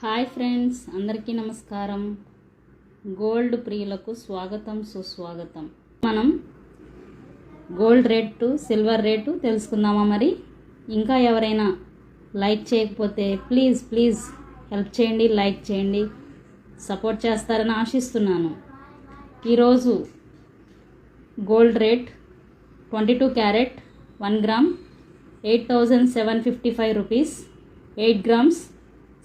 Hi friends, అందరికీ నమస్కారం. Gold ప్రియులకు స్వాగతం, సుస్వాగతం. మనం గోల్డ్ రేటు, సిల్వర్ రేటు తెలుసుకుందామా? మరి ఇంకా ఎవరైనా లైక్ చేయకపోతే ప్లీజ్ హెల్ప్ చేయండి, లైక్ చేయండి, సపోర్ట్ చేస్తారని ఆశిస్తున్నాను. ఈరోజు gold rate 22 carrot 1 gram 8,755 rupees, 8 grams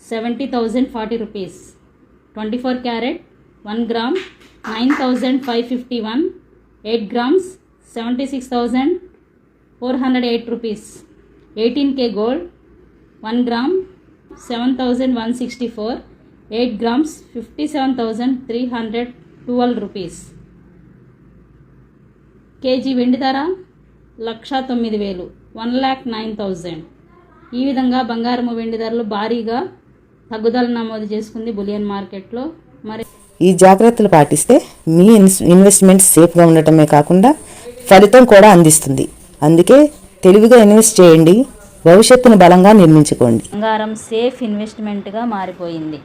70,040 rupees. 24 carat 1 gram 9,551, 8 grams 76,408 rupees. 18k gold 1 gram 7,164, 8 grams 57,312 rupees. KG వెండి ధర 1,09,000, 1,09,000. ఈ విధంగా బంగారము వెండి ధరలు భారీగా తగ్గుదల నమోదు చేసుకుంది బులియన్ మార్కెట్లో. మరి ఈ జాగ్రత్తలు పాటిస్తే మీ ఇన్వెస్ట్మెంట్ సేఫ్గా ఉండటమే కాకుండా ఫలితం కూడా అందిస్తుంది. అందుకే తెలివిగా ఇన్వెస్ట్ చేయండి, భవిష్యత్తును బలంగా నిర్మించుకోండి. బంగారం సేఫ్ ఇన్వెస్ట్మెంట్గా మారిపోయింది.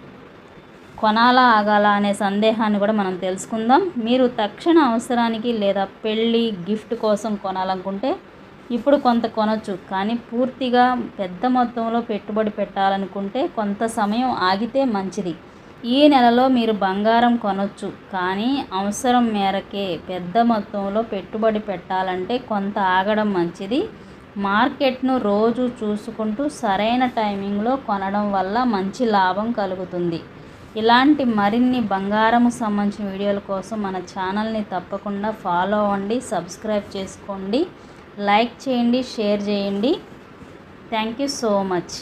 కొనాలా ఆగాలా అనే సందేహాన్ని కూడా మనం తెలుసుకుందాం. మీరు తక్షణ అవసరానికి లేదా పెళ్ళి, గిఫ్ట్ కోసం కొనాలనుకుంటే ఇప్పుడు కొంత కొనొచ్చు. కానీ పూర్తిగా పెద్ద మొత్తంలో పెట్టుబడి పెట్టాలనుకుంటే కొంత సమయం ఆగితే మంచిది. ఈ నెలలో మీరు బంగారం కొనొచ్చు, కానీ అవసరం మేరకే. పెద్ద మొత్తంలో పెట్టుబడి పెట్టాలంటే కొంత ఆగడం మంచిది. మార్కెట్ను రోజు చూసుకుంటూ సరైన టైమింగ్లో కొనడం వల్ల మంచి లాభం కలుగుతుంది. ఇలాంటి మరిన్ని బంగారం సంబంధించిన వీడియోల కోసం మన ఛానల్ని తప్పకుండా ఫాలో అవ్వండి, సబ్స్క్రైబ్ చేసుకోండి, లైక్ చేయండి, షేర్ చేయండి. Thank you so much.